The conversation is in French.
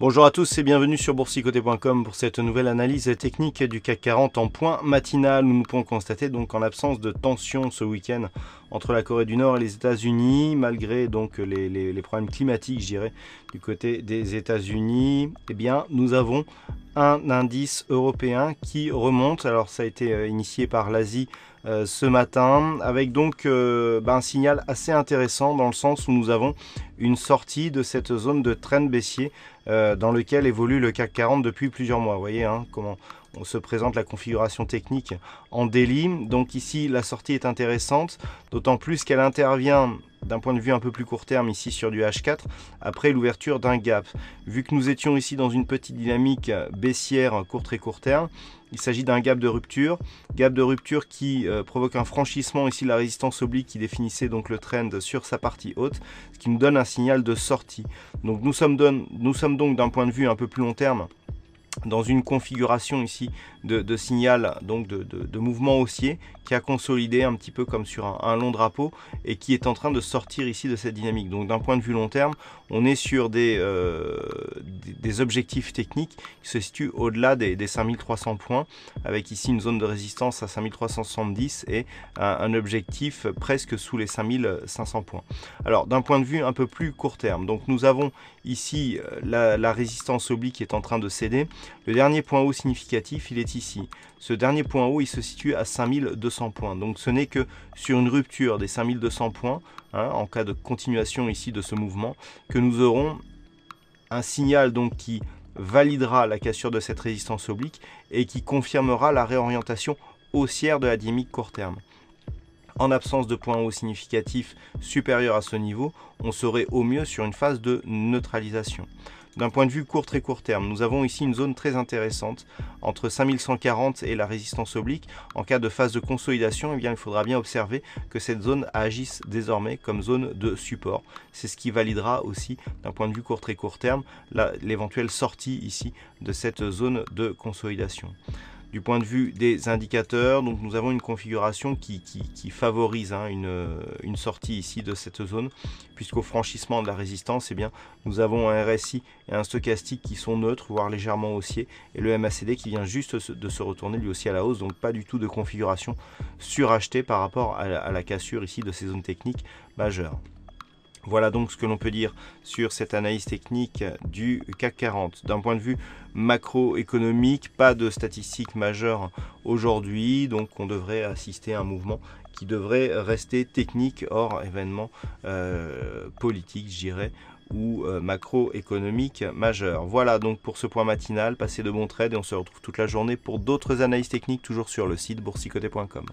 Bonjour à tous et bienvenue sur boursicoté.com pour cette nouvelle analyse technique du CAC 40 en point matinal où nous pouvons constater donc en l'absence de tension ce week-end entre la Corée du Nord et les États-Unis, malgré donc les problèmes climatiques, je dirais, du côté des États-Unis, eh bien nous avons un indice européen qui remonte. Alors ça a été initié par l'Asie ce matin, avec donc un signal assez intéressant dans le sens où nous avons une sortie de cette zone de trend baissier dans lequel évolue le CAC 40 depuis plusieurs mois. Vous voyez comment on se présente la configuration technique en daily. Donc ici, la sortie est intéressante, d'autant plus qu'elle intervient d'un point de vue un peu plus court terme ici sur du H4 après l'ouverture d'un gap. Vu que nous étions ici dans une petite dynamique baissière très court terme, il s'agit d'un gap de rupture qui provoque un franchissement ici de la résistance oblique qui définissait donc le trend sur sa partie haute, ce qui nous donne un signal de sortie. Donc nous sommes donc d'un point de vue un peu plus long terme dans une configuration ici de signal, donc de mouvement haussier qui a consolidé un petit peu comme sur un long drapeau et qui est en train de sortir ici de cette dynamique. Donc d'un point de vue long terme, on est sur des objectifs techniques qui se situent au-delà des 5300 points, avec ici une zone de résistance à 5370 et un objectif presque sous les 5500 points. Alors d'un point de vue un peu plus court terme, donc nous avons ici la résistance oblique qui est en train de céder. Le dernier point haut significatif, il est ici. Ce dernier point haut, il se situe à 5200 points. Donc ce n'est que sur une rupture des 5200 points, en cas de continuation ici de ce mouvement, que nous aurons un signal donc qui validera la cassure de cette résistance oblique et qui confirmera la réorientation haussière de la dynamique court terme. En absence de point haut significatif supérieur à ce niveau, on serait au mieux sur une phase de neutralisation. D'un point de vue très court terme, nous avons ici une zone très intéressante entre 5140 et la résistance oblique. En cas de phase de consolidation, eh bien, il faudra bien observer que cette zone agisse désormais comme zone de support. C'est ce qui validera aussi d'un point de vue très court terme l'éventuelle sortie ici de cette zone de consolidation. Du point de vue des indicateurs, donc nous avons une configuration qui favorise une sortie ici de cette zone, puisqu'au franchissement de la résistance, eh bien, nous avons un RSI et un stochastique qui sont neutres, voire légèrement haussiers, et le MACD qui vient juste de se retourner lui aussi à la hausse, donc pas du tout de configuration surachetée par rapport à la cassure ici de ces zones techniques majeures. Voilà donc ce que l'on peut dire sur cette analyse technique du CAC 40. D'un point de vue macroéconomique, pas de statistiques majeures aujourd'hui, donc on devrait assister à un mouvement qui devrait rester technique hors événement politique, je dirais, ou macroéconomique majeur. Voilà donc pour ce point matinal, passez de bons trades et on se retrouve toute la journée pour d'autres analyses techniques toujours sur le site boursicoté.com.